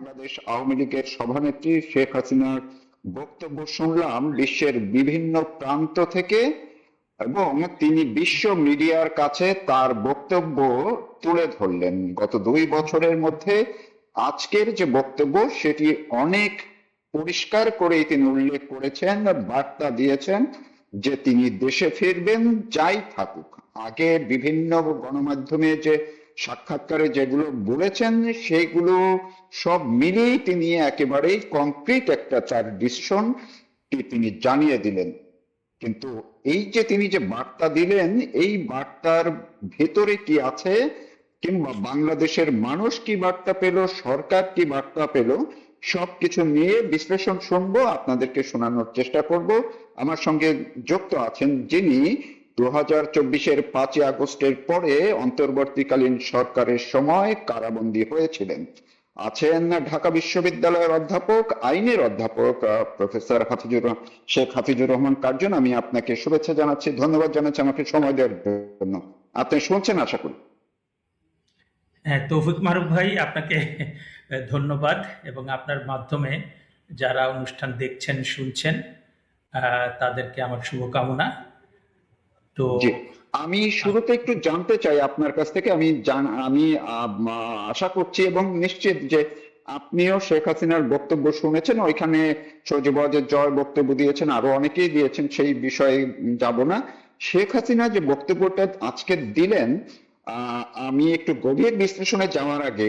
বাংলাদেশ আওয়ামী লীগের সভানেত্রী শেখ হাসিনার বক্তব্য শুনলাম বিশ্বের বিভিন্ন প্রান্ত থেকে, এবং তিনি বিশ্ব মিডিয়ার কাছে তার বক্তব্য তুলে ধরলেন। গত 2 বছরের মধ্যে আজকের যে বক্তব্য সেটি অনেক পরিষ্কার করেই তিনি উল্লেখ করেছেন, বার্তা দিয়েছেন যে তিনি দেশে ফিরবেন যাই থাকুক। আগে বিভিন্ন গণমাধ্যমে যে সাক্ষাৎকারে যেগুলো বলেছেন সেইগুলো সব মিলিয়েই তিনি একেবারেই কংক্রিট একটা তার ডিসিশন তিনি জানিয়ে দিলেন। কিন্তু এই যে তিনি যে বার্তা দিলেন, এই বার্তার ভেতরে কি আছে, কিংবা বাংলাদেশের মানুষ কি বার্তা পেল, সরকার কি বার্তা পেল, সবকিছু নিয়ে বিশ্লেষণ শুনবো, আপনাদেরকে শোনানোর চেষ্টা করব। আমার সঙ্গে যুক্ত আছেন যিনি 2024-এর 5ই আগস্টের পরে অন্তর্বর্তীকালীন সরকারের সময় কারাবন্দী হয়েছিলেন। আছেন ঢাকা বিশ্ববিদ্যালয়ের অধ্যাপক, আইনের অধ্যাপক প্রফেসর শেখ হাফিজুর রহমান কার্জন। আমি আপনাকে শুভেচ্ছা জানাচ্ছি, ধন্যবাদ জানাচ্ছি আমাকে সময় দেওয়ার জন্য। আপনি শুনছেন আশা করি। হ্যাঁ, তৌফিক মারুফ ভাই, আপনাকে ধন্যবাদ, এবং আপনার মাধ্যমে যারা অনুষ্ঠান দেখছেন শুনছেন তাদেরকে আমার শুভকামনা। তো জি, আমি শুরুতে একটু জানতে চাই আপনার কাছ থেকে। আমি আশা করছি এবং নিশ্চিত যে আপনিও শেখ হাসিনার বক্তব্য শুনেছেন। ওইখানে সজীব ওয়াজেদ জয় বক্তব্য দিয়েছেন, আরো অনেকেই দিয়েছেন, সেই বিষয়ে যাব না। শেখ হাসিনা যে বক্তব্যটা আজকে দিলেন, আমি একটু গভীর বিশ্লেষণে যাওয়ার আগে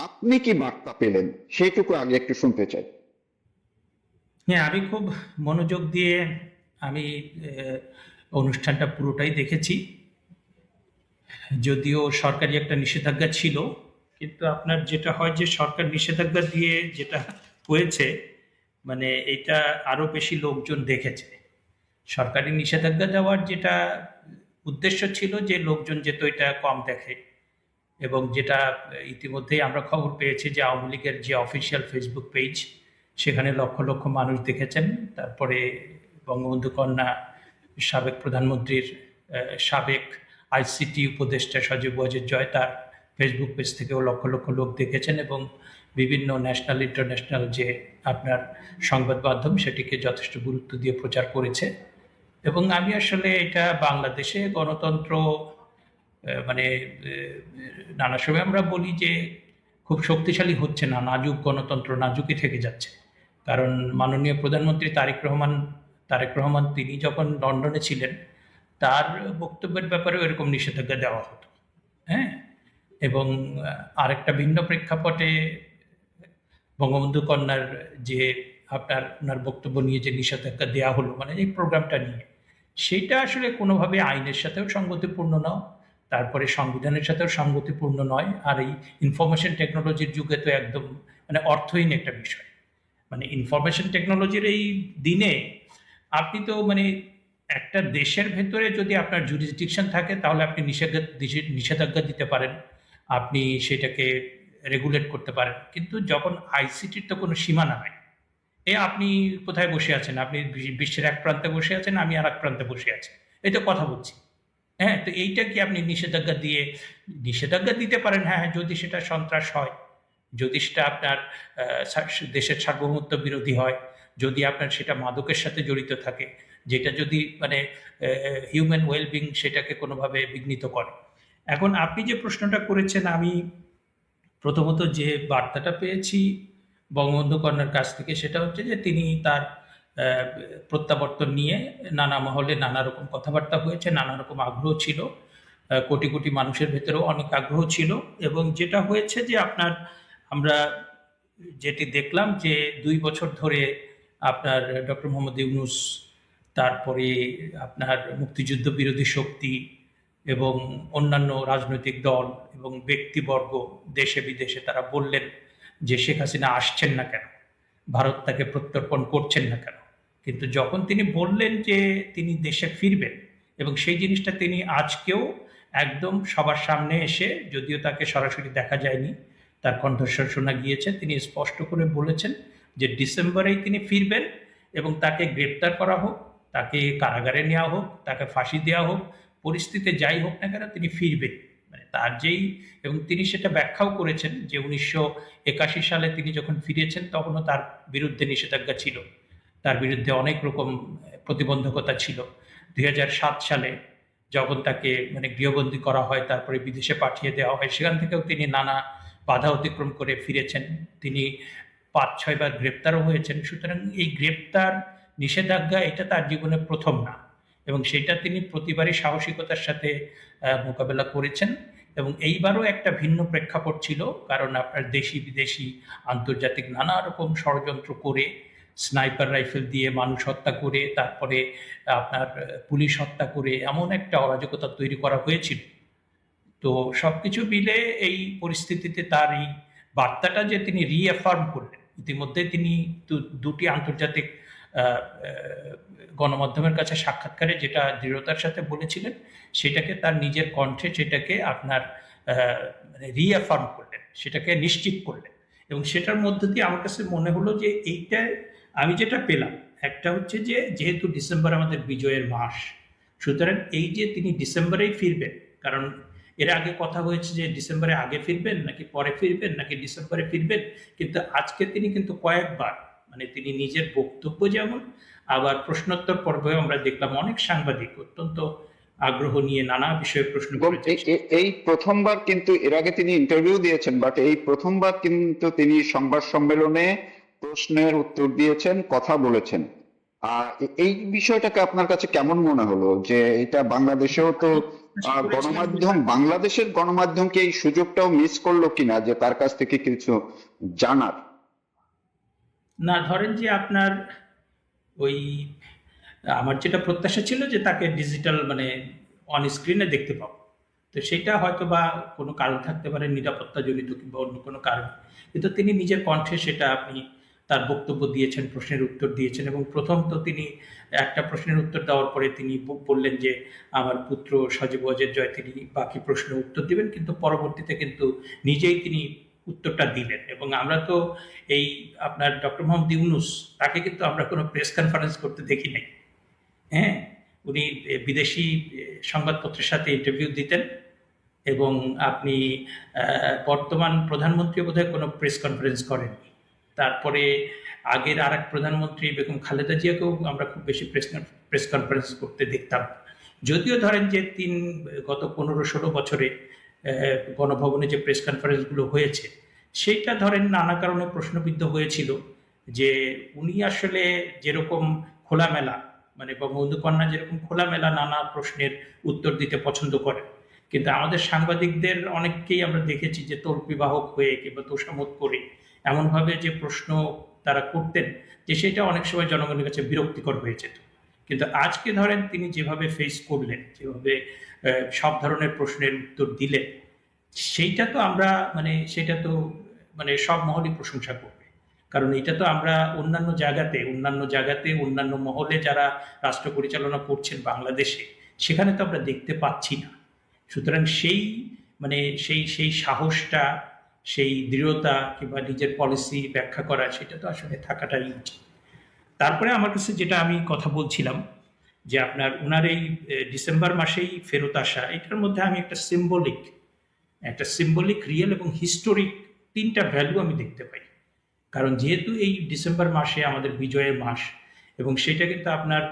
আপনি কি বার্তা পেলেন সেইটুকু আগে একটু শুনতে চাই। হ্যাঁ, আমি খুব মনোযোগ দিয়ে আমি অনুষ্ঠানটা পুরোটাই দেখেছি। যদিও সরকারি একটা নিষেধাজ্ঞা ছিল, কিন্তু আপনার যেটা হয় যে সরকার নিষেধাজ্ঞা দিয়ে যেটা হয়েছে, মানে এটা আরো বেশি লোকজন দেখেছে। সরকারি নিষেধাজ্ঞা দেওয়ার যেটা উদ্দেশ্য ছিল যে লোকজন যেহেতু এটা কম দেখে, এবং যেটা ইতিমধ্যেই আমরা খবর পেয়েছি যে আওয়ামী লীগের যে অফিসিয়াল ফেসবুক পেজ, সেখানে লক্ষ লক্ষ মানুষ দেখেছেন। তারপরে বঙ্গবন্ধু কন্যা সাবেক প্রধানমন্ত্রীর সাবেক আইসিটি উপদেষ্টা সজীব ওয়াজেদ জয়, তার ফেসবুক পেজ থেকেও লক্ষ লক্ষ লোক দেখেছেন, এবং বিভিন্ন ন্যাশনাল ইন্টারন্যাশনাল যে আপনার সংবাদ মাধ্যম সেটিকে যথেষ্ট গুরুত্ব দিয়ে প্রচার করেছে। এবং আমি আসলে এটা বাংলাদেশে গণতন্ত্র মানে নানা সময় আমরা বলি যে খুব শক্তিশালী হচ্ছে না, নাজুক গণতন্ত্র নাজুকই থেকে যাচ্ছে। কারণ মাননীয় প্রধানমন্ত্রী তারেক রহমান তিনি যখন লন্ডনে ছিলেন, তার বক্তব্যের ব্যাপারেও এরকম নিষেধাজ্ঞা দেওয়া হতো। হ্যাঁ, এবং আরেকটা ভিন্ন প্রেক্ষাপটে বঙ্গবন্ধু কন্যার যে আপনার ওনার বক্তব্য নিয়ে যে নিষেধাজ্ঞা দেওয়া হলো, মানে এই প্রোগ্রামটা নিয়ে, সেটা আসলে কোনোভাবে আইনের সাথেও সঙ্গতিপূর্ণ নয়, তারপরে সংবিধানের সাথেও সঙ্গতিপূর্ণ নয়। আর এই ইনফরমেশন টেকনোলজির যুগে তো একদম মানে অর্থহীন একটা বিষয়। মানে ইনফরমেশন টেকনোলজির এই দিনে আপনি তো মানে একটা দেশের ভেতরে যদি আপনার জুরিসডিকশন থাকে, তাহলে আপনি নিষেধাজ্ঞা দিতে পারেন, আপনি সেটাকে রেগুলেট করতে পারেন। কিন্তু যখন আইসিটির তো কোনো সীমানা নাই, আপনি কোথায় বসে আছেন, আপনি বিশ্বের এক প্রান্তে বসে আছেন, আমি আর এক প্রান্তে বসে আছি, এই তো কথা বলছি। হ্যাঁ, তো এইটা কি আপনি নিষেধাজ্ঞা দিতে পারেন? হ্যাঁ, যদি সেটা সন্ত্রাস হয়, যদি সেটা আপনার দেশের সার্বভৌমত্ব বিরোধী হয়, যদি আপনার সেটা মাদকের সাথে জড়িত থাকে, যেটা যদি মানে হিউম্যান ওয়েলবিং সেটাকে কোনোভাবে বিঘ্নিত করে। এখন আপনি যে প্রশ্নটা করেছেন, আমি প্রথমত যে বার্তাটা পেয়েছি বঙ্গবন্ধু কন্যার কাছ থেকে, সেটা হচ্ছে যে তিনি তার প্রত্যাবর্তন নিয়ে নানা মহলে নানা রকম কথাবার্তা হয়েছে, নানা রকম আগ্রহ ছিল, কোটি কোটি মানুষের ভেতরেও অনেক আগ্রহ ছিল। এবং যেটা হয়েছে যে আপনার আমরা যেটি দেখলাম যে 2 বছর ধরে আপনার ডক্টর মোহাম্মদ ইউনূস, তারপরে আপনার মুক্তিযুদ্ধ বিরোধী শক্তি এবং অন্যান্য রাজনৈতিক দল এবং ব্যক্তিবর্গ দেশে বিদেশে তারা বললেন যে শেখ হাসিনা আসছেন না কেন, ভারত তাকে প্রত্যর্পণ করছেন না কেন। কিন্তু যখন তিনি বললেন যে তিনি দেশে ফিরবেন, এবং সেই জিনিসটা তিনি আজকেও একদম সবার সামনে এসে, যদিও তাকে সরাসরি দেখা যায়নি, তার কণ্ঠস্বর শোনা গিয়েছে, তিনি স্পষ্ট করে বলেছেন যে ডিসেম্বরেই তিনি ফিরবেন, এবং তাকে গ্রেপ্তার করা হোক, তাকে কারাগারে নেওয়া হোক, তাকে ফাঁসি দেওয়া হোক, পরিস্থিতি যাই হোক না কেন তিনি ফিরবেন। মানে তার যেই, এবং তিনি সেটা ব্যাখ্যাও করেছেন যে 1981 সালে তিনি যখন ফিরেছেন তখনও তার বিরুদ্ধে নিষেধাজ্ঞা ছিল, তার বিরুদ্ধে অনেক রকম প্রতিবন্ধকতা ছিল। 2007 সালে যখন তাকে মানে গৃহবন্দী করা হয়, তারপরে বিদেশে পাঠিয়ে দেওয়া হয়, সেখান থেকেও তিনি নানা বাধা অতিক্রম করে ফিরেছেন। তিনি 5-6 বার গ্রেপ্তারও হয়েছেন। সুতরাং এই গ্রেপ্তার, নিষেধাজ্ঞা এটা তার জীবনে প্রথম না, এবং সেটা তিনি প্রতিবারই সাহসিকতার সাথে মোকাবেলা করেছেন। এবং এইবারও একটা ভিন্ন প্রেক্ষাপট ছিল, কারণ আপনার দেশি বিদেশি আন্তর্জাতিক নানা রকম ষড়যন্ত্র করে, স্নাইপার রাইফেল দিয়ে মানুষ হত্যা করে, তারপরে আপনার পুলিশ হত্যা করে এমন একটা অরাজকতা তৈরি করা হয়েছিল। তো সবকিছু মিলে এই পরিস্থিতিতে তার এই বার্তাটা যে তিনি রিঅ্যাফার্ম করলেন, ইতিমধ্যে তিনি দুটি আন্তর্জাতিক আহ, আহ, গণমাধ্যমের কাছে সাক্ষাৎকারে যেটা দৃঢ়তার সাথে বলেছিলেন, সেটাকে তার নিজের কণ্ঠে সেটাকে আপনার রিঅ্যাফার্ম করলেন, সেটাকে নিশ্চিত করলেন। এবং সেটার মধ্য দিয়ে আমার কাছে মনে হলো যে এইটা আমি যেটা পেলাম, একটা হচ্ছে যে যেহেতু ডিসেম্বর আমাদের বিজয়ের মাস, সুতরাং এই যে তিনি ডিসেম্বরেই ফিরবেন, কারণ এর আগে কথা হয়েছে যে ডিসেম্বরে আগে ফিরবেন নাকি পরে ফিরবেন নাকি ডিসেম্বরে ফিরবেন, কিন্তু আজকে তিনি কিন্তু কয়েকবার মানে তিনি নিজের বক্তব্য যেমন, আবার প্রশ্নোত্তর পর্বেও আমরা দেখলাম অনেক সাংবাদিক অত্যন্ত আগ্রহ নিয়ে নানা বিষয়ে প্রশ্ন এবং করেছেন। এই প্রথমবার কিন্তু, এর আগে তিনি ইন্টারভিউ দিয়েছেন, বাট এই প্রথমবার কিন্তু তিনি সংবাদ সম্মেলনে প্রশ্নের উত্তর দিয়েছেন, কথা বলেছেন। এই বিষয়টাকে আপনার কাছে কেমন মনে হলো, যে এটা বাংলাদেশেও তো আমি আশা করেছিলাম যে গণমাধ্যম, বাংলাদেশের গণমাধ্যমকে এই সুযোগটাও মিস করলো কিনা যে তার কাছ থেকে কিছু জানার? না, ধরেন যে আপনার ওই আমার যেটা প্রত্যাশা ছিল যে তাকে ডিজিটাল মানে অন স্ক্রিনে দেখতে পাবো, তো সেটা হয়তো বা কোনো কারণ থাকতে পারে, নিরাপত্তা জনিত কিংবা অন্য কোনো কারণ, কিন্তু তিনি নিজের কণ্ঠে সেটা আপনি তার বক্তব্য দিয়েছেন, প্রশ্নের উত্তর দিয়েছেন। এবং প্রথম তো তিনি একটা প্রশ্নের উত্তর দেওয়ার পরে তিনি বললেন যে আমার পুত্র সজীব ওয়াজেদ জয়, তিনি বাকি প্রশ্নের উত্তর দিবেন, কিন্তু পরবর্তীতে কিন্তু নিজেই তিনি উত্তরটা দিলেন। এবং আমরা তো এই আপনার ডক্টর মোহাম্মদ ইউনূস, তাকে কিন্তু আমরা কোনো প্রেস কনফারেন্স করতে দেখি নাই। হ্যাঁ, উনি বিদেশি সংবাদপত্রের সাথে ইন্টারভিউ দিতেন, এবং আপনি বর্তমান প্রধানমন্ত্রী বোধহয় কোনো প্রেস কনফারেন্স করেননি। তারপরে আগের আর এক প্রধানমন্ত্রী বেগম খালেদা জিয়াকেও আমরা খুব বেশি প্রেস কনফারেন্স করতে দেখতাম। যদিও ধরেন যে গত 15-16 বছরে গণভবনে যে প্রেস কনফারেন্সগুলো হয়েছে, সেইটা ধরেন নানা কারণে প্রশ্নবিদ্ধ হয়েছিল, যে উনি আসলে যেরকম খোলামেলা, মানে বঙ্গবন্ধু কন্যা যেরকম খোলামেলা নানা প্রশ্নের উত্তর দিতে পছন্দ করেন, কিন্তু আমাদের সাংবাদিকদের অনেককেই আমরা দেখেছি যে তর্কবিবাহক হয়ে কিংবা তোষামোদ করে এমনভাবে যে প্রশ্ন তারা করতেন, যে সেটা অনেক সময় জনগণের কাছে বিরক্তিকর হয়ে যেত। কিন্তু আজকে ধরেন তিনি যেভাবে ফেস করলেন, যেভাবে সব ধরনের প্রশ্নের উত্তর দিলেন, সেইটা তো আমরা মানে সেটা তো মানে সব মহলই প্রশংসা করবে। কারণ এটা তো আমরা অন্যান্য জায়গাতে অন্যান্য মহলে যারা রাষ্ট্র পরিচালনা করছেন বাংলাদেশে, সেখানে তো আমরা দেখতে পাচ্ছি না। সুতরাং সেই মানে সেই সাহসটা, সেই দৃঢ়তা কিংবা নিজের পলিসি ব্যাখ্যা করা, সেটা তো আসলে থাকাটাই উচিত। তারপরে আমার কাছে যেটা আমি কথা বলছিলাম, যে আপনার ওনার এই ডিসেম্বর মাসেই ফেরত আসা, এটার মধ্যে আমি একটা সিম্বলিক রিয়েল এবং হিস্টোরিক তিনটা ভ্যালু আমি দেখতে পাই। কারণ যেহেতু এই ডিসেম্বর মাসে আমাদের বিজয়ের মাস, এবং সেটা কিন্তু আপনার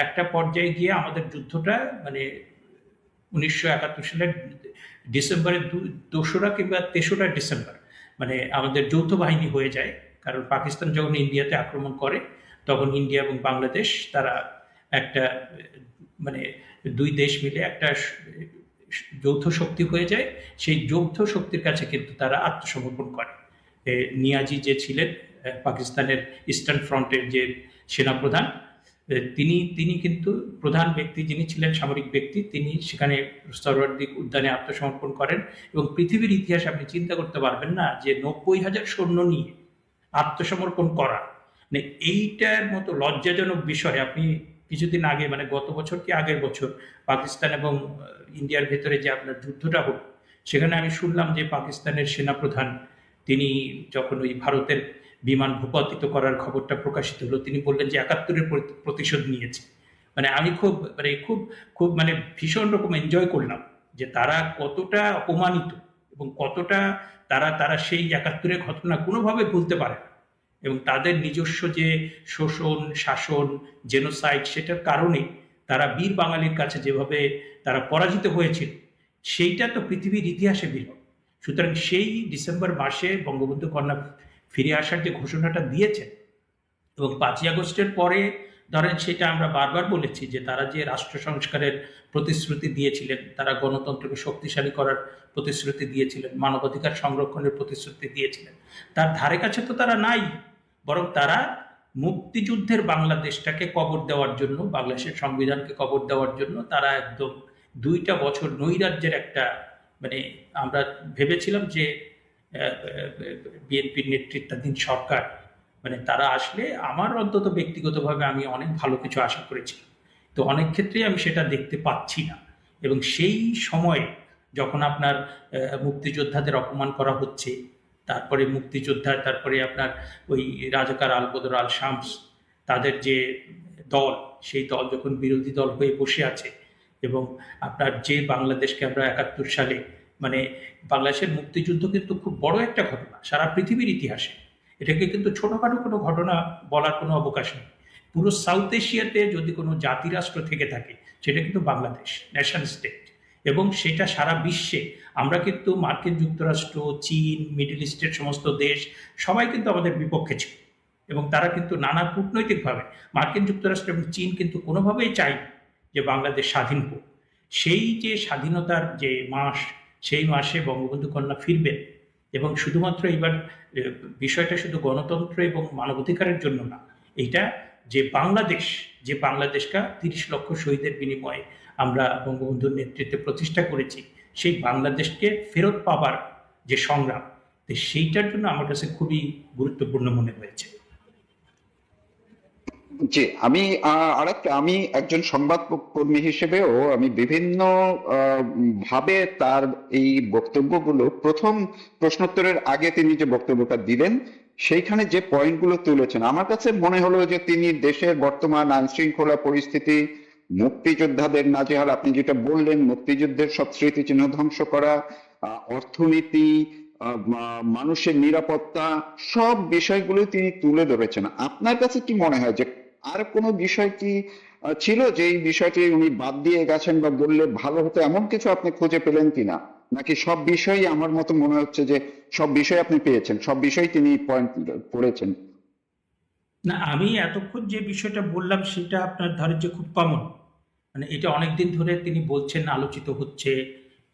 একটা পর্যায়ে গিয়ে আমাদের যুদ্ধটা মানে 1971 সালের ডিসেম্বরের 2রা কিংবা 3রা ডিসেম্বর মানে আমাদের যৌথ বাহিনী হয়ে যায়। কারণ পাকিস্তান যখন ইন্ডিয়াতে আক্রমণ করে, তখন ইন্ডিয়া এবং বাংলাদেশ তারা একটা মানে দুই দেশ মিলে একটা যৌথ শক্তি হয়ে যায়। সেই যৌথ শক্তির কাছে কিন্তু তারা আত্মসমর্পণ করে। নিয়াজি যে ছিলেন পাকিস্তানের ইস্টার্ন ফ্রন্টের যে সেনাপ্রধান, তিনি কিন্তু প্রধান ব্যক্তি, যিনি ছিলেন সামরিক ব্যক্তি, তিনি সেখানে সরওয়ার্দী উদ্যানে আত্মসমর্পণ করেন। এবং পৃথিবীর ইতিহাস আপনি চিন্তা করতে পারবেন না যে 90,000 সৈন্য নিয়ে আত্মসমর্পণ করা, মানে এইটার মতো লজ্জাজনক বিষয়। আপনি কিছুদিন আগে মানে গত বছর কি আগের বছর পাকিস্তান এবং ইন্ডিয়ার ভেতরে যে আপনার যুদ্ধটা হলো, সেখানে আমি শুনলাম যে পাকিস্তানের সেনাপ্রধান তিনি যখন ওই ভারতের বিমান ভূপাতিত করার খবরটা প্রকাশিত হলো, তিনি বললেন যে 71-এর প্রতিশোধ নিয়েছে। মানে আমি খুব খুব মানে ভীষণ রকম এনজয় করলাম যে তারা কতটা অপমানিত এবং কতটা তারা তারা সেই ৭১-এর ঘটনা কোনোভাবে ভুলতে পারে না। এবং তাদের নিজস্ব যে শোষণ, শাসন, জেনোসাইড, সেটার কারণে তারা বীর বাঙালির কাছে যেভাবে তারা পরাজিত হয়েছিল, সেইটা তো পৃথিবীর ইতিহাসে বিরল। সুতরাং সেই ডিসেম্বর মাসে বঙ্গবন্ধু কন্যা ফিরে আসার যে ঘোষণাটা দিয়েছেন, এবং ৫ই আগস্টের পরে ধরেন সেটা আমরা বারবার বলেছি যে তারা যে রাষ্ট্র সংস্কারের প্রতিশ্রুতি দিয়েছিলেন, তারা গণতন্ত্রকে শক্তিশালী করার প্রতিশ্রুতি দিয়েছিলেন, মানবাধিকার সংরক্ষণের প্রতিশ্রুতি দিয়েছিলেন, তার ধারে কাছে তো তারা নাই। বরং তারা মুক্তিযুদ্ধের বাংলাদেশটাকে কবর দেওয়ার জন্য, বাংলাদেশের সংবিধানকে কবর দেওয়ার জন্য তারা একদম ২টা বছর নৈরাজ্যের একটা, মানে আমরা ভেবেছিলাম যে বিএনপির নেতৃত্বাধীন সরকার, মানে তারা আসলে আমার অন্তত ব্যক্তিগতভাবে আমি অনেক ভালো কিছু আশা করেছি, তো অনেক ক্ষেত্রেই আমি সেটা দেখতে পাচ্ছি না। এবং সেই সময়ে যখন আপনার মুক্তিযোদ্ধাদের অপমান করা হচ্ছে, তারপরে মুক্তিযোদ্ধা, তারপরে আপনার ওই রাজাকার আলবদর আল শামস, তাদের যে দল, সেই দল যখন বিরোধী দল হয়ে বসে আছে, এবং আপনার যে বাংলাদেশকে আমরা ৭১ সালে, মানে বাংলাদেশের মুক্তিযুদ্ধ কিন্তু খুব বড় একটা ঘটনা সারা পৃথিবীর ইতিহাসে। এটাকে কিন্তু ছোটখাটো কোনো ঘটনা বলার কোনো অবকাশ নেই। পুরো সাউথ এশিয়াতে যদি কোনো জাতিরাষ্ট্র থেকে থাকে, সেটা কিন্তু বাংলাদেশ, নেশন স্টেট। এবং সেটা সারা বিশ্বে আমরা কিন্তু মার্কিন যুক্তরাষ্ট্র, চীন, মিডল ইস্টের সমস্ত দেশ সবাই কিন্তু আমাদের বিপক্ষে ছিল, এবং তারা কিন্তু নানা কূটনৈতিকভাবে, মার্কিন যুক্তরাষ্ট্র এবং চীন কিন্তু কোনোভাবেই চায়নি যে বাংলাদেশ স্বাধীন হোক। সেই যে স্বাধীনতার যে মাস, সেই মাসে বঙ্গবন্ধু কন্যা ফিরবেন, এবং শুধুমাত্র এইবার বিষয়টা শুধু গণতন্ত্র এবং মানবাধিকারের জন্য না, এইটা যে বাংলাদেশ, যে বাংলাদেশটা ৩০ লক্ষ শহীদের বিনিময়ে আমরা বঙ্গবন্ধুর নেতৃত্বে প্রতিষ্ঠা করেছি, সেই বাংলাদেশকে ফেরত পাবার যে সংগ্রাম, তো সেইটার জন্য আমার কাছে খুবই গুরুত্বপূর্ণ মনে হয়েছে। জি, আমি আরেকটা, আমি একজন সংবাদ কর্মী হিসেবেও আমি বিভিন্ন ভাবে তার এই বক্তব্যগুলো, প্রথম প্রশ্নোত্তরের আগে তিনি যে বক্তব্যটা দিলেন সেইখানে যে পয়েন্টগুলো তুলেছেন, আমার কাছে মনে হলো যে তিনি দেশের বর্তমান আইন শৃঙ্খলা পরিস্থিতি, মুক্তিযোদ্ধাদের নাজেহাল, আপনি যেটা বললেন মুক্তিযুদ্ধের সব স্মৃতিচিহ্ন ধ্বংস করা, অর্থনীতি, মানুষের নিরাপত্তা, সব বিষয়গুলো তিনি তুলে ধরেছেন। আপনার কাছে কি মনে হয় যে আর কোনো বিষয় কি ছিল যে এই বিষয়টি উনি বাদ দিয়ে গেছেন বা বললে ভালো হতো, এমন কিছু আপনি খুঁজে পেলেন কিনা? নাকি সব বিষয়ই, আমার মতো মনে হচ্ছে যে সব বিষয় আপনি পেয়েছেন, সব বিষয় তিনি পয়েন্ট করেছেন? না, আমি এতক্ষণ যে বিষয়টা বললাম সেটা আপনার ধরেন যে খুব কমন, মানে এটা অনেকদিন ধরে তিনি বলছেন, আলোচিত হচ্ছে,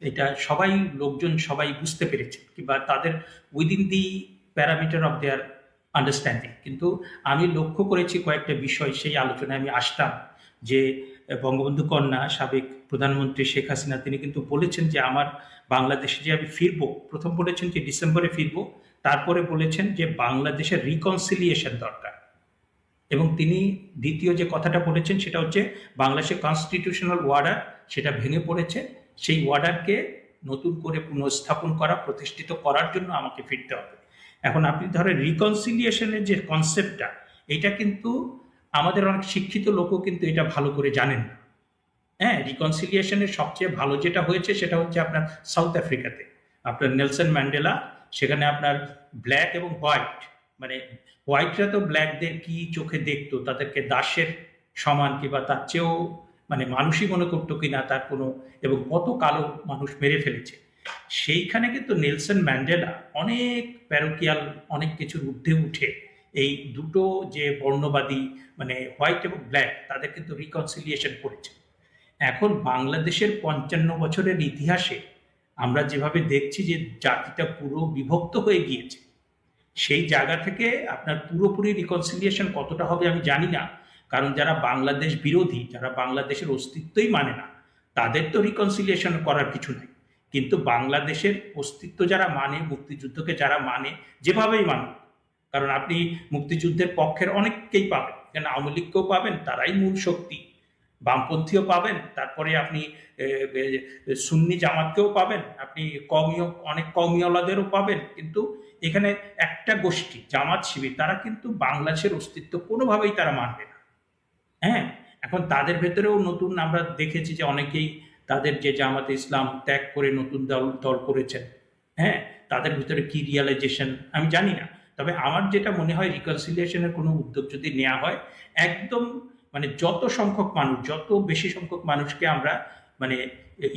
এটা সবাই, লোকজন সবাই বুঝতে পেরেছে, কিংবা তাদের within the parameter of their understanding. কিন্তু আমি লক্ষ্য করেছি কয়েকটা বিষয়, সেই আলোচনায় আমি আসতাম, যে বঙ্গবন্ধু কন্যা সাবেক প্রধানমন্ত্রী শেখ হাসিনা তিনি কিন্তু বলেছেন যে আমার বাংলাদেশে যে আমি ফিরবো, প্রথম বলেছেন যে ডিসেম্বরে ফিরবো, তারপরে বলেছেন যে বাংলাদেশের রিকনসিলিয়েশন দরকার। এবং তিনি দ্বিতীয় যে কথাটা বলেছেন সেটা হচ্ছে বাংলাদেশের কনস্টিটিউশনাল ওয়ার্ডার, সেটা ভেঙে পড়েছে, সেই ওয়ার্ডারকে নতুন করে পুনঃস্থাপন করা, প্রতিষ্ঠিত করার জন্য আমাকে ফিরতে হবে। এখন আপনি ধরেন রিকনসিলিয়েশনের যে কনসেপ্টটা, এটা কিন্তু আমাদের অনেক শিক্ষিত লোকও কিন্তু এটা ভালো করে জানেন না। হ্যাঁ, রিকনসিলিয়েশনের সবচেয়ে ভালো যেটা হয়েছে সেটা হচ্ছে আপনার সাউথ আফ্রিকাতে, আপনার নেলসন ম্যান্ডেলা, সেখানে আপনার ব্ল্যাক এবং হোয়াইট, মানে হোয়াইটরা তো ব্ল্যাকদের কি চোখে দেখতো, তাদেরকে দাসের সমান কিংবা তার চেয়েও মানে মানুষই মনে করতো কিনা তার কোনো, এবং কত কালো মানুষ মেরে ফেলেছে। সেইখানে কিন্তু নেলসন ম্যান্ডেলা অনেক প্যারোকিয়াল, অনেক কিছুর ঊর্ধ্বে উঠে এই দুটো যে বর্ণবাদী, মানে হোয়াইট এবং ব্ল্যাক, তাদের কিন্তু রিকনসিলিয়েশন করেছে। এখন বাংলাদেশের ৫৫ বছরের ইতিহাসে আমরা যেভাবে দেখছি যে জাতিটা পুরো বিভক্ত হয়ে গিয়েছে, সেই জায়গা থেকে আপনার পুরোপুরি রিকনসিলিয়েশন কতটা হবে আমি জানি না। কারণ যারা বাংলাদেশ বিরোধী, যারা বাংলাদেশের অস্তিত্বই মানে না, তাদের তো রিকনসিলিয়েশন করার কিছু নাই। কিন্তু বাংলাদেশের অস্তিত্ব যারা মানে, মুক্তিযুদ্ধকে যারা মানে, যেভাবেই মানুক, কারণ আপনি মুক্তিযুদ্ধের পক্ষের অনেককেই পাবেন, এখানে আওয়ামী লীগকেও পাবেন, তারাই মূল শক্তি, বামপন্থীও পাবেন, তারপরে আপনি সুন্নি জামাতকেও পাবেন, আপনি কওমীয়, অনেক কওমীওয়ালাদেরও পাবেন, কিন্তু এখানে একটা গোষ্ঠী জামাত শিবির, তারা কিন্তু বাংলাদেশের অস্তিত্ব কোনোভাবেই তারা মানবে না। হ্যাঁ, এখন তাদের ভেতরেও নতুন আমরা দেখেছি যে অনেকেই তাদের যে জামাতে ইসলাম ত্যাগ করে নতুন দল দল করেছেন, হ্যাঁ, তাদের ভিতরে কি রিয়ালাইজেশন আমি জানি না। তবে আমার যেটা মনে হয়, রিকনসিলিয়েশনের কোনো উদ্যোগ যদি নেওয়া হয়, একদম মানে যত সংখ্যক মানুষ, যত বেশি সংখ্যক মানুষকে আমরা মানে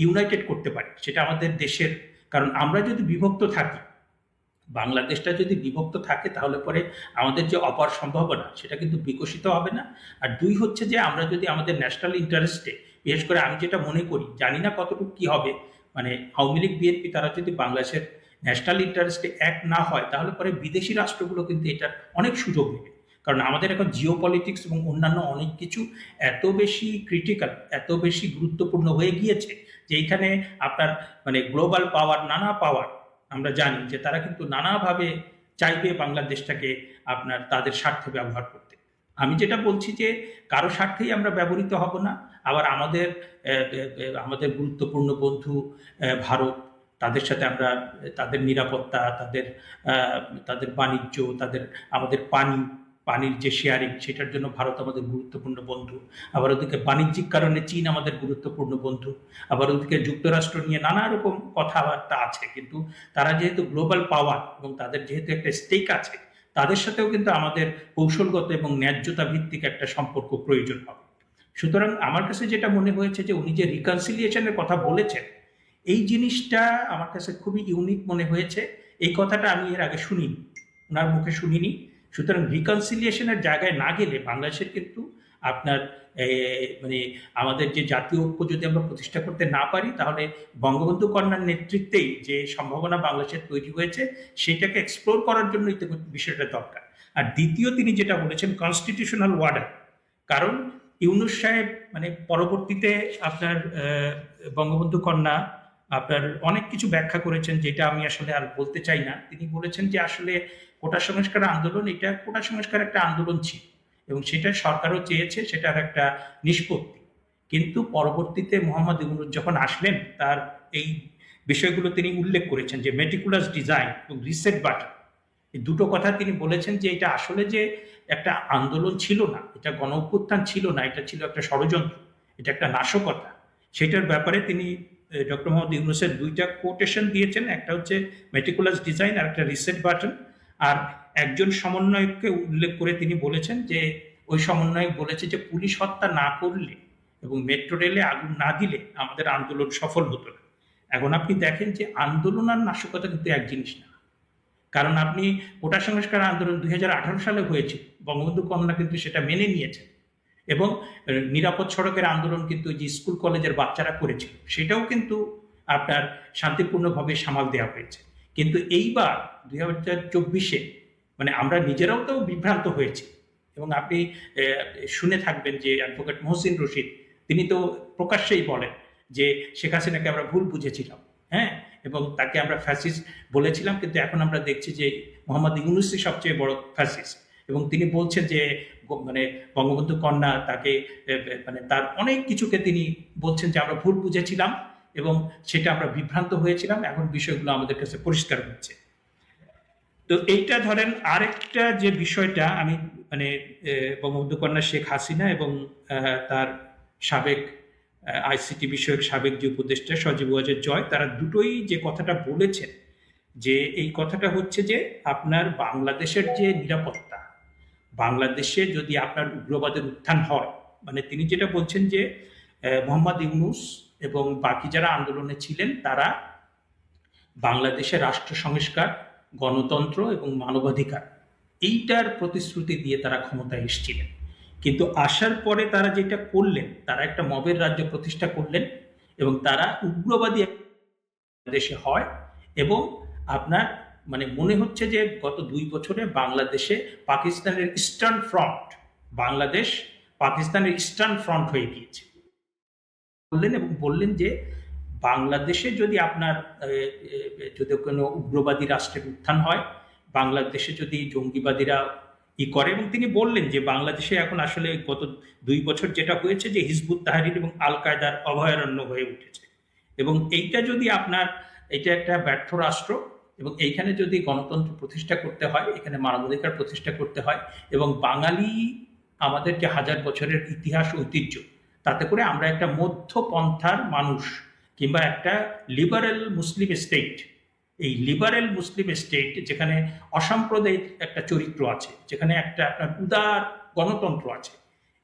ইউনাইটেড করতে পারি, সেটা আমাদের দেশের, কারণ আমরা যদি বিভক্ত থাকি, বাংলাদেশটা যদি বিভক্ত থাকে, তাহলে পরে আমাদের যে অপার সম্ভাবনা সেটা কিন্তু বিকশিত হবে না। আর দুই হচ্ছে যে আমরা যদি আমাদের ন্যাশনাল ইন্টারেস্টে, বিশেষ করে আমি যেটা মনে করি, জানি না কতটুকু কি হবে, মানে আওয়ামী লীগ বিএনপি তারা যদি বাংলাদেশের ন্যাশনাল ইন্টারেস্টে এক না হয়, তাহলে পরে বিদেশি রাষ্ট্রগুলো কিন্তু এটার অনেক সুযোগ নেবে। কারণ আমাদের এখন জিও পলিটিক্স এবং অন্যান্য অনেক কিছু এত বেশি ক্রিটিক্যাল, এত বেশি গুরুত্বপূর্ণ হয়ে গিয়েছে, যে এইখানে আপনার মানে গ্লোবাল পাওয়ার, নানা পাওয়ার, আমরা জানি যে তারা কিন্তু নানাভাবে চাইবে বাংলাদেশটাকে আপনার তাদের স্বার্থে ব্যবহার করতে। আমি যেটা বলছি যে কারো স্বার্থেই আমরা ব্যবহৃত হব না। আবার আমাদের আমাদের গুরুত্বপূর্ণ বন্ধু ভারত, তাদের সাথে আমরা তাদের নিরাপত্তা, তাদের তাদের বাণিজ্য, তাদের আমাদের পানির যে শেয়ারিং, সেটার জন্য ভারত আমাদের গুরুত্বপূর্ণ বন্ধু। আবার ওদিকে বাণিজ্যিক কারণে চীন আমাদের গুরুত্বপূর্ণ বন্ধু। আবার ওদিকে যুক্তরাষ্ট্র নিয়ে নানা রকম কথাবার্তা আছে, কিন্তু তারা যেহেতু গ্লোবাল পাওয়ার এবং তাদের যেহেতু একটা স্টেক আছে, তাদের সাথেও কিন্তু আমাদের কৌশলগত এবং ন্যায্যতা ভিত্তিক একটা সম্পর্ক প্রয়োজন হবে। সুতরাং আমার কাছে যেটা মনে হয়েছে যে উনি যে রিকনসিলিয়েশনের কথা বলেছেন, এই জিনিসটা আমার কাছে খুবই ইউনিক মনে হয়েছে। এই কথাটা আমি এর আগে শুনিনি, ওনার মুখে শুনিনি। সুতরাং রিকনসিলিয়েশনের জায়গায় না গেলে বাংলাদেশের কিন্তু আপনার মানে আমাদের যে জাতীয় ঐক্য যদি আমরা প্রতিষ্ঠা করতে না পারি, তাহলে বঙ্গবন্ধু কন্যার নেতৃত্বেই যে সম্ভাবনা বাংলাদেশের তৈরি হয়েছে, সেটাকে এক্সপ্লোর করার জন্যই তো বিষয়টা দরকার। আর দ্বিতীয় তিনি যেটা বলেছেন, কনস্টিটিউশনাল ওয়ার্ডার, কারণ ইউনূস সাহেব মানে পরবর্তীতে আপনার বঙ্গবন্ধু কন্যা আপনার অনেক কিছু ব্যাখ্যা করেছেন, যেটা আমি আসলে আর বলতে চাই না। তিনি বলেছেন যে আসলে কোটা সংস্কার আন্দোলন, এটা কোটা সংস্কার একটা আন্দোলন ছিল এবং সেটা সরকারও চেয়েছে, সেটার একটা নিষ্পত্তি। কিন্তু পরবর্তীতে মোহাম্মদ ইউনূস যখন আসলেন, তার এই বিষয়গুলো তিনি উল্লেখ করেছেন, যে মেটিকুলাস ডিজাইন এবং রিসেট বাটন, এই দুটো কথা তিনি বলেছেন, যে এটা আসলে যে একটা আন্দোলন ছিল না, এটা গণ অভ্যুত্থান ছিল না, এটা ছিল একটা ষড়যন্ত্র, এটা একটা নাশকতা। সেটার ব্যাপারে তিনি ডক্টর মোহাম্মদ ইউনূসের দুইটা কোটেশন দিয়েছেন, একটা হচ্ছে মেটিকুলাস ডিজাইন আর একটা রিসেট বাটন। আর একজন সমন্বয়ককে উল্লেখ করে তিনি বলেছেন যে ওই সমন্বয়ক বলেছে যে পুলিশ হত্যা না করলে এবং মেট্রো রেলে আগুন না দিলে আমাদের আন্দোলন সফল হতো না। এখন আপনি দেখেন যে আন্দোলন আর নাশকতা কিন্তু এক জিনিস না। কারণ আপনি কোটা সংস্কার আন্দোলন 2018 সালে হয়েছে, বঙ্গবন্ধু কন্যা কিন্তু সেটা মেনে নিয়েছেন, এবং নিরাপদ সড়কের আন্দোলন কিন্তু যে স্কুল কলেজের বাচ্চারা করেছিল, সেটাও কিন্তু আপনার শান্তিপূর্ণভাবে সামাল দেওয়া হয়েছে। কিন্তু এইবার 2024-এ মানে আমরা নিজেরাও তো বিভ্রান্ত হয়েছি। এবং আপনি শুনে থাকবেন যে অ্যাডভোকেট মহসিন রশিদ, তিনি তো প্রকাশ্যেই বলেন যে শেখ হাসিনাকে আমরা ভুল বুঝেছিলাম, হ্যাঁ, এবং তাকে আমরা ফ্যাসিস্ট বলেছিলাম, কিন্তু এখন আমরা দেখছি যে মোহাম্মদ ইউনূসই সবচেয়ে বড় ফ্যাসিস্ট। এবং তিনি বলছেন যে মানে বঙ্গবন্ধু কন্যা তাকে মানে তার অনেক কিছুকে তিনি বলছেন যে আমরা ভুল বুঝেছিলাম এবং সেটা আমরা বিভ্রান্ত হয়েছিলাম, এখন বিষয়গুলো আমাদের কাছে পরিষ্কার হচ্ছে। তো এইটা ধরেন আরেকটা যে বিষয়টা আমি মানে বঙ্গবন্ধু কন্যা শেখ হাসিনা এবং তার সাবেক আইসিটি বিষয়ক সাবেক যে উপদেষ্টা সজীব ওয়াজেদ জয়, তারা দুটোই যে কথাটা বলেছেন, যে এই কথাটা হচ্ছে যে আপনার বাংলাদেশের যে নিরাপত্তা, বাংলাদেশে যদি আপনার উগ্রবাদের উত্থান হয়, মানে তিনি যেটা বলছেন যে মোহাম্মদ ইউনূস এবং বাকি যারা আন্দোলনে ছিলেন, তারা বাংলাদেশের রাষ্ট্র সংস্কার, গণতন্ত্র এবং মানবাধিকার, এইটার প্রতিশ্রুতি দিয়ে তারা ক্ষমতায় এসেছিলেন। কিন্তু আসার পরে তারা যেটা করলেন, তারা একটা মবের রাজ্য প্রতিষ্ঠা করলেন এবং তারা উগ্রবাদী দেশে হয়। এবং আপনার মানে মনে হচ্ছে যে গত 2 বছরে বাংলাদেশে পাকিস্তানের ইস্টার্ন ফ্রন্ট, বাংলাদেশ পাকিস্তানের ইস্টার্ন ফ্রন্ট হয়ে গিয়েছে বললেন। এবং বললেন যে বাংলাদেশে যদি আপনার যদি কোনো উগ্রবাদী রাষ্ট্রের উত্থান হয়, বাংলাদেশে যদি জঙ্গিবাদীরা করে, এবং তিনি বললেন যে বাংলাদেশে এখন আসলে গত 2 বছর যেটা হয়েছে যে হিজবুত তাহরির এবং আল কায়দার অভয়ারণ্য হয়ে উঠেছে। এবং এইটা যদি আপনার, এটা একটা ব্যর্থ রাষ্ট্র এবং এইখানে যদি গণতন্ত্র প্রতিষ্ঠা করতে হয়, এখানে মানবাধিকার প্রতিষ্ঠা করতে হয়, এবং বাঙালি আমাদের যে 1000 বছরের ইতিহাস ঐতিহ্য, তাতে করে আমরা একটা মধ্যপন্থার মানুষ কিংবা একটা লিবারেল মুসলিম স্টেট, এই লিবারেল মুসলিম স্টেট যেখানে অসাম্প্রদায়িক একটা চরিত্র আছে, যেখানে একটা আপনার উদার গণতন্ত্র আছে,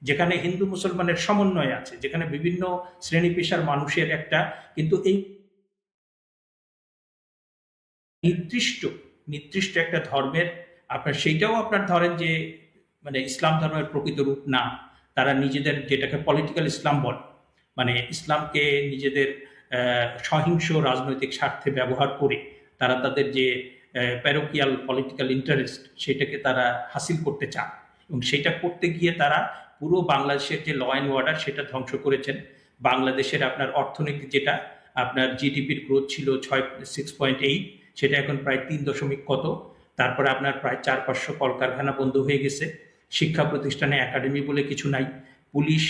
যেখানে হিন্দু মুসলমানের সমন্বয় আছে, যেখানে বিভিন্ন শ্রেণী পেশার মানুষের একটা, কিন্তু এই নির্দিষ্ট নির্দিষ্ট একটা ধর্মের আপনার সেইটাও আপনার ধরেন যে মানে ইসলাম ধর্মের প্রকৃত রূপ না, তারা নিজেদের যেটাকে পলিটিক্যাল ইসলাম বলে, মানে ইসলামকে নিজেদের সহিংস রাজনৈতিক স্বার্থে ব্যবহার করে তারা তাদের যে প্যারোকিয়াল পলিটিক্যাল ইন্টারেস্ট সেটাকে তারা হাসিল করতে চান, এবং সেটা করতে গিয়ে তারা পুরো বাংলাদেশের যে ল অ্যান্ড অর্ডার সেটা ধ্বংস করেছেন। বাংলাদেশের আপনার অর্থনীতি যেটা আপনার জিডিপির গ্রোথ ছিল 6.8, সেটা এখন প্রায় 3 কত, তারপরে আপনার প্রায় 400-500 কলকারখানা বন্ধ হয়ে গেছে, শিক্ষা প্রতিষ্ঠানে একাডেমি বলে কিছু নাই, পুলিশ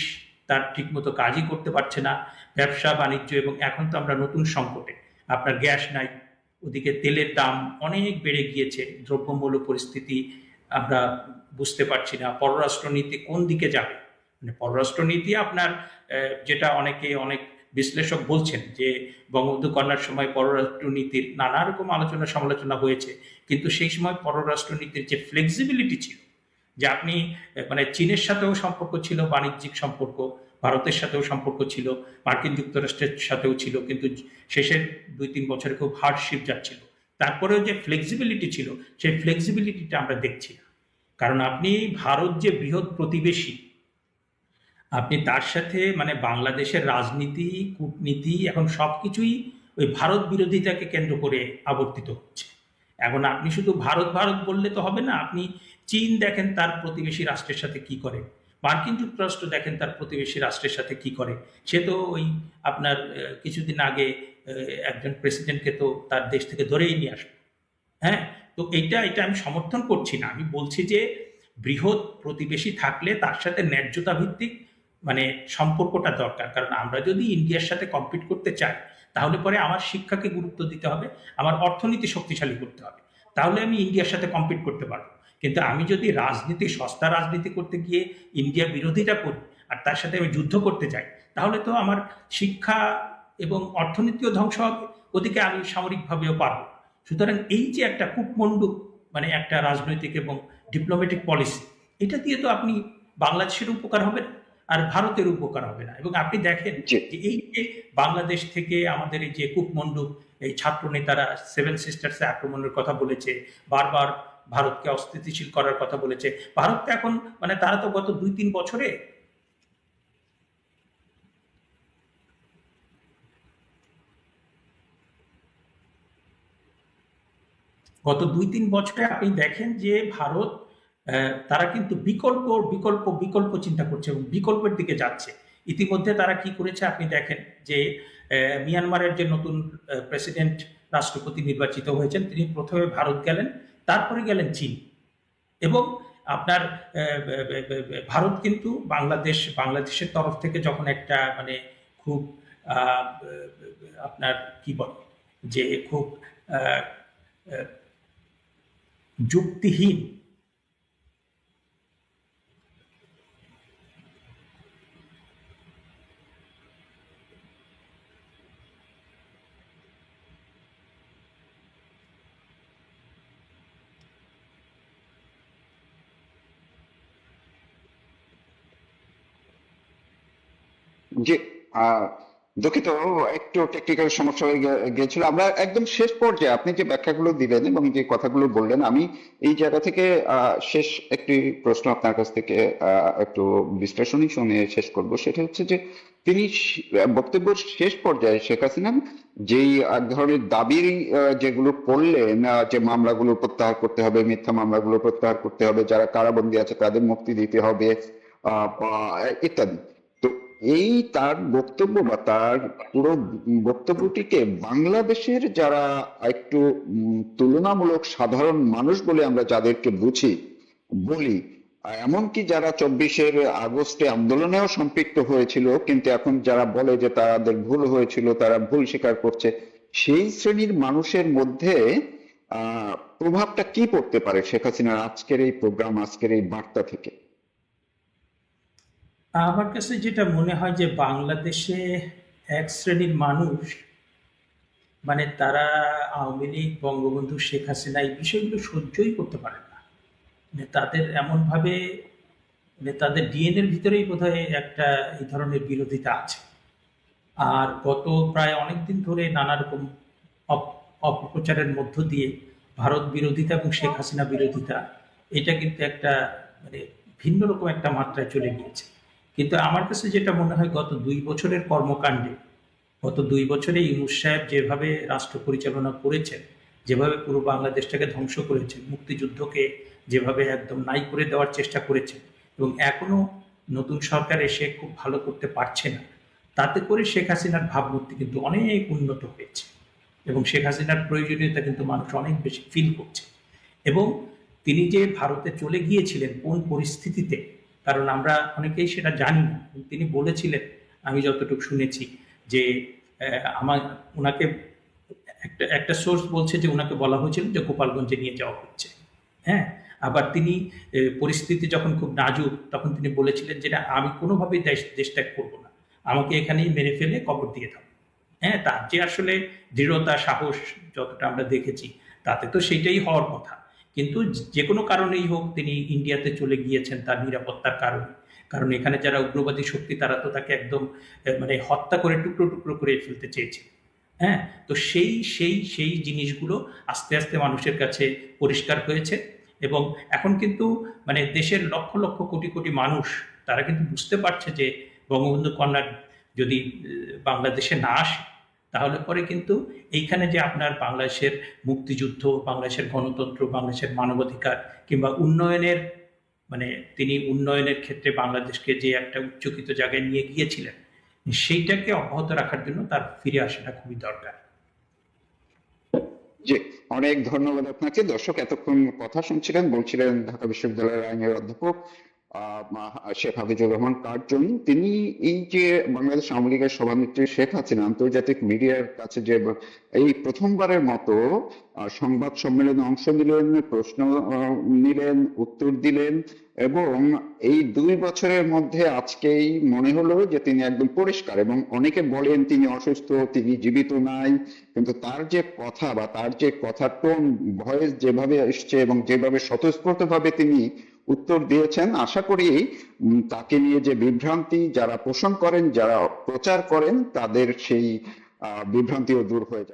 তার ঠিকমতো কাজই করতে পারছে না, ব্যবসা বাণিজ্য, এবং এখন তো আমরা নতুন সংকটে, আপনার গ্যাস নাই, ওদিকে তেলের দাম অনেক বেড়ে গিয়েছে, দ্রব্যমূল্য পরিস্থিতি আমরা বুঝতে পারছি না, পররাষ্ট্রনীতি কোন দিকে যাবে। মানে পররাষ্ট্রনীতি আপনার যেটা অনেক বিশ্লেষক বলছেন যে বঙ্গবন্ধু কন্যার সময় পররাষ্ট্রনীতির নানা রকম আলোচনা সমালোচনা হয়েছে, কিন্তু সেই সময় পররাষ্ট্রনীতির যে ফ্লেক্সিবিলিটি ছিল, যে আপনি মানে চীনের সাথেও সম্পর্ক ছিল, বাণিজ্যিক সম্পর্ক, ভারতের সাথেও সম্পর্ক ছিল, মার্কিন যুক্তরাষ্ট্রের সাথেও ছিল, কিন্তু শেষের 2-3 বছরে খুব হার্ডশিপ যাচ্ছিল, তারপরেও যে ফ্লেক্সিবিলিটি ছিল সেই ফ্লেক্সিবিলিটিটা আমরা দেখছি না। কারণ আপনি ভারত যে বৃহৎ প্রতিবেশী, আপনি তার সাথে মানে বাংলাদেশের রাজনীতি, কূটনীতি, এখন সবকিছুই ওই ভারত বিরোধিতাকে কেন্দ্র করে আবর্তিত হচ্ছে। এখন আপনি শুধু ভারত ভারত বললে তো হবে না, আপনি চীন দেখেন তার প্রতিবেশী রাষ্ট্রের সাথে কি করে, মার্কিন যুক্তরাষ্ট্র দেখেন তার প্রতিবেশী রাষ্ট্রের সাথে কি করে। সে তো ওই আপনার কিছুদিন আগে একজন প্রেসিডেন্টকে তো তার দেশ থেকে ধরেই নিয়ে আসবে। হ্যাঁ, তো এটা আমি সমর্থন করছি না, আমি বলছি যে বৃহৎ প্রতিবেশী থাকলে তার সাথে ন্যায্যতা ভিত্তিক মানে সম্পর্কটা দরকার। কারণ আমরা যদি ইন্ডিয়ার সাথে কম্পিট করতে চাই, তাহলে পরে আমার শিক্ষাকে গুরুত্ব দিতে হবে, আমার অর্থনীতি শক্তিশালী করতে হবে, তাহলে আমি ইন্ডিয়ার সাথে কম্পিট করতে পারবো। কিন্তু আমি যদি রাজনীতি, সস্তা রাজনীতি করতে গিয়ে ইন্ডিয়া বিরোধিতা করি আর তার সাথে আমি যুদ্ধ করতে চাই, তাহলে তো আমার শিক্ষা এবং অর্থনীতিও ধ্বংস হবে, ওদিকে আমি সামরিকভাবেও পারবো। সুতরাং এই যে একটা কূটমণ্ডু মানে একটা রাজনৈতিক এবং ডিপ্লোম্যাটিক পলিসি, এটা দিয়ে তো আপনি বাংলাদেশের উপকার হবে না, আর ভারতের উপকার হবে না। এবং আপনি দেখেন জি। যে এই যে বাংলাদেশ থেকে আমাদের এই যে কূটমণ্ডু, এই ছাত্র নেতারা সেভেন সিস্টার্সে আক্রমণের কথা বলেছে, বারবার ভারতকে অস্থিতিশীল করার কথা বলেছে। ভারত তো এখন মানে তারা তো গত 2-3 বছরে, আপনি দেখেন যে ভারত তারা কিন্তু বিকল্প বিকল্প বিকল্প চিন্তা করছে এবং বিকল্পের দিকে যাচ্ছে। ইতিমধ্যে তারা কি করেছে আপনি দেখেন যে মিয়ানমারের যে নতুন প্রেসিডেন্ট, রাষ্ট্রপতি নির্বাচিত হয়েছেন, তিনি প্রথমে ভারত গেলেন, তারপরে গেলেন চীন। এবং আপনার ভারত কিন্তু বাংলাদেশের তরফ থেকে যখন একটা মানে খুব আহ, আপনার কি বলে যে খুব আহ, আহ, যুক্তিহীন, জি। আহ, দুঃখিত, একটু টেকনিক্যাল সমস্যা হয়ে গিয়েছিল। আমরা একদম শেষ পর্যায়ে আপনি যে ব্যাখ্যাগুলো দিলেন এবং যে কথাগুলো বললেন, আমি এই জায়গা থেকে শেষ একটি প্রশ্ন আপনার কাছ থেকে একটু বিশ্লেষণী শুনে শেষ করব। সেটা হচ্ছে যে তিনি বক্তব্যের শেষ পর্যায়ে শেখ হাসিনা যেই এক ধরনের দাবি যেগুলো করলেন, যে মামলাগুলো প্রত্যাহার করতে হবে, মিথ্যা মামলাগুলো প্রত্যাহার করতে হবে, যারা কারাবন্দী আছে তাদের মুক্তি দিতে হবে, বা ইত্যাদি। তো এই তার বক্তব্য বা তার পুরো বক্তব্যটিকে বাংলাদেশের যারা একটু তুলনামূলক সাধারণ মানুষ বলে আমরা যাদেরকে বলি, এমনকি যারা 24 আগস্টে আন্দোলনেও সম্পৃক্ত হয়েছিল, কিন্তু এখন যারা বলে যে তাদের ভুল হয়েছিল, তারা ভুল স্বীকার করছে, সেই শ্রেণীর মানুষের মধ্যে প্রভাবটা কি পড়তে পারে শেখ হাসিনার আজকের এই প্রোগ্রাম, আজকের এই বার্তা থেকে? আমার কাছে যেটা মনে হয় যে বাংলাদেশে এক শ্রেণীর মানুষ, মানে তারা আওয়ামী লীগ, বঙ্গবন্ধু শেখ হাসিনা এই বিষয়গুলো সহ্যই করতে পারে না। মানে তাদের এমনভাবে, মানে তাদের ডিএনএর ভিতরেই বোধহয় একটা এই ধরনের বিরোধিতা আছে। আর গত প্রায় অনেকদিন ধরে নানা রকম অপপ্রচারের মধ্য দিয়ে ভারত বিরোধিতা এবং শেখ হাসিনা বিরোধিতা, এটা কিন্তু একটা মানে ভিন্ন রকম একটা মাত্রায় চলে গিয়েছে। কিন্তু আমার কাছে যেটা মনে হয়, গত 2 বছরের কর্মকাণ্ডে, গত 2 বছরে ইউনূস সাহেব যেভাবে রাষ্ট্র পরিচালনা করেছেন, যেভাবে পুরো বাংলাদেশটাকে ধ্বংস করেছেন, মুক্তিযুদ্ধকে যেভাবে একদম নাই করে দেওয়ার চেষ্টা করেছেন, এবং এখনো নতুন সরকার এসে খুব ভালো করতে পারছে না, তাতে করে শেখ হাসিনার ভাবমূর্তি কিন্তু অনেক উন্নত হয়েছে এবং শেখ হাসিনার প্রয়োজনীয়তা কিন্তু মানুষ অনেক বেশি ফিল করছে। এবং তিনি যে ভারতে চলে গিয়েছিলেন কোন পরিস্থিতিতে, কারণ আমরা অনেকেই সেটা জানি না। তিনি বলেছিলেন, আমি যতটুকু শুনেছি, যে আমার ওনাকে একটা একটা সোর্স বলছে যে ওনাকে বলা হয়েছিল যে গোপালগঞ্জে নিয়ে যাওয়া হচ্ছে। হ্যাঁ, আবার তিনি পরিস্থিতি যখন খুব নাজুক, তখন তিনি বলেছিলেন যে না, আমি কোনোভাবেই দেশ ত্যাগ করবো না, আমাকে এখানেই মেরে ফেলে কবর দিয়ে দাও। হ্যাঁ, তার যে আসলে দৃঢ়তা, সাহস যতটা আমরা দেখেছি, তাতে তো সেইটাই হওয়ার কথা। কিন্তু যে কোনো কারণেই হোক, তিনি ইন্ডিয়াতে চলে গিয়েছেন তার নিরাপত্তার কারণে। কারণ এখানে যারা উগ্রবাদী শক্তি, তারা তো তাকে একদম মানে হত্যা করে টুকরো টুকরো করে ফেলতে চেয়েছে। হ্যাঁ, তো সেই জিনিসগুলো আস্তে আস্তে মানুষের কাছে পরিষ্কার হয়েছে। এবং এখন কিন্তু মানে দেশের লক্ষ লক্ষ কোটি কোটি মানুষ, তারা কিন্তু বুঝতে পারছে যে বঙ্গবন্ধু কন্যা যদি বাংলাদেশে না আসে, তাহলে পরে কিন্তু এইখানে যে আপনার বাংলাদেশের মুক্তিযুদ্ধ, বাংলাদেশের গণতন্ত্র, বাংলাদেশের মানবাধিকার কিংবা উন্নয়নের, মানে তিনি উন্নয়নের ক্ষেত্রে বাংলাদেশকে যে একটা উচ্চকিত জায়গায় নিয়ে গিয়েছিলেন, সেইটাকে অব্যাহত রাখার জন্য তার ফিরে আসাটা খুবই দরকার। জি, অনেক ধন্যবাদ আপনাকে। দর্শক এতক্ষণ কথা শুনছিলেন, বলছিলেন ঢাকা বিশ্ববিদ্যালয়ের আইনের অধ্যাপক শেখ হাফিজুর রহমান কার্জন। তিনি এই যে বাংলাদেশ আওয়ামী লীগের সভানেত্রী শেখ হাসিনা আন্তর্জাতিক মিডিয়ার কাছে যে এই প্রথমবারের মতো সংবাদ সম্মেলনে অংশ নিলেন, প্রশ্ন নিলেন, উত্তর দিলেন, এবং এই 2 বছরের মধ্যে আজকেই মনে হলো যে তিনি একদম পরিষ্কার। এবং অনেকে বলেন তিনি অসুস্থ, তিনি জীবিত নাই, কিন্তু তার যে কথা বা তার যে কথার টোন, ভয়েস যেভাবে এসছে এবং যেভাবে স্বতঃস্ফূর্ত ভাবে তিনি উত্তর দিয়েছেন, আশা করি তাকে নিয়ে যে বিভ্রান্তি যারা পোষণ করেন, যারা প্রচার করেন, তাদের সেই বিভ্রান্তিও দূর হয়ে যাবে।